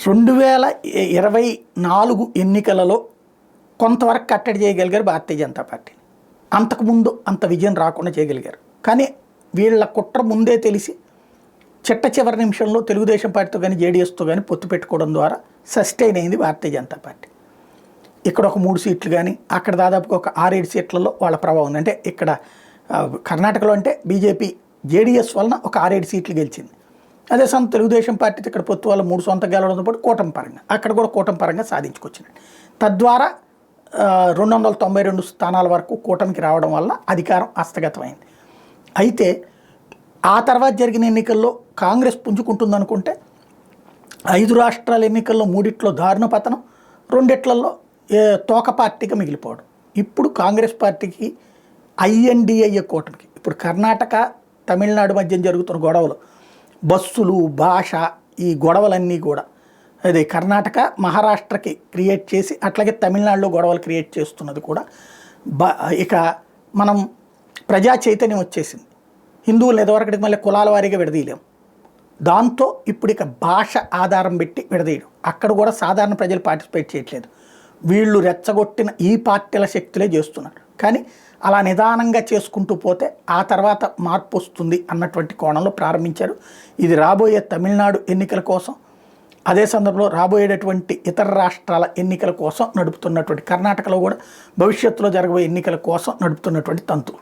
2024 ఎన్నికలలో కొంతవరకు కట్టడి చేయగలిగారు భారతీయ జనతా పార్టీని. అంతకుముందు అంత విజయం రాకుండా చేయగలిగారు. కానీ వీళ్ళ కుట్ర ముందే తెలిసి చిట్ట చివరి నిమిషంలో తెలుగుదేశం పార్టీతో కానీ జేడీఎస్తో కానీ పొత్తు పెట్టుకోవడం ద్వారా సస్టైన్ అయింది భారతీయ జనతా పార్టీ. ఇక్కడ ఒక 3 సీట్లు కానీ అక్కడ దాదాపుగా ఒక 6-7 సీట్లలో వాళ్ళ ప్రభావం ఉంది. అంటే ఇక్కడ కర్ణాటకలో అంటే బీజేపీ జేడీఎస్ వలన ఒక 6-7 సీట్లు గెలిచింది. అదే సమయం తెలుగుదేశం పార్టీతో ఇక్కడ పొత్తు వల్ల 3 సొంత గెలవడంతో పాటు కూటమి పరంగా అక్కడ కూడా కూటమి పరంగా సాధించుకొచ్చినట్టు. తద్వారా 292 స్థానాల వరకు కూటమికి రావడం వల్ల అధికారం హస్తగతమైంది. అయితే ఆ తర్వాత జరిగిన ఎన్నికల్లో కాంగ్రెస్ పుంజుకుంటుందనుకుంటే 5 రాష్ట్రాల ఎన్నికల్లో 3 దారుణ పతనం, 2 తోక పార్టీగా మిగిలిపోవడం. ఇప్పుడు కాంగ్రెస్ పార్టీకి ఐఎన్డిఏ కూటమికి ఇప్పుడు కర్ణాటక తమిళనాడు మధ్య జరుగుతున్న గొడవలు, బస్సులు, భాష, ఈ గొడవలన్నీ కూడా అదే కర్ణాటక మహారాష్ట్రకి క్రియేట్ చేసి అట్లాగే తమిళనాడులో గొడవలు క్రియేట్ చేస్తున్నది కూడా. ఇక మనం ప్రజా చైతన్యం వచ్చేసింది. హిందువులు ఎదవరకటికి మళ్ళీ కులాల వారీగా విడదీయలేము. దాంతో ఇప్పుడు ఇక భాష ఆధారం పెట్టి విడదీయడం, అక్కడ కూడా సాధారణ ప్రజలు పార్టిసిపేట్ చేయట్లేదు. వీళ్ళు రెచ్చగొట్టిన ఈ పార్టీల శక్తులే చేస్తున్నారు. కానీ అలా నిదానంగా చేసుకుంటూ పోతే ఆ తర్వాత మార్పు వస్తుంది అన్నటువంటి కోణంలో ప్రారంభించారు. ఇది రాబోయే తమిళనాడు ఎన్నికల కోసం, అదే సందర్భంలో రాబోయేటటువంటి ఇతర రాష్ట్రాల ఎన్నికల కోసం నడుపుతున్నటువంటి, కర్ణాటకలో కూడా భవిష్యత్తులో జరగబోయే ఎన్నికల కోసం నడుపుతున్నటువంటి తంతు.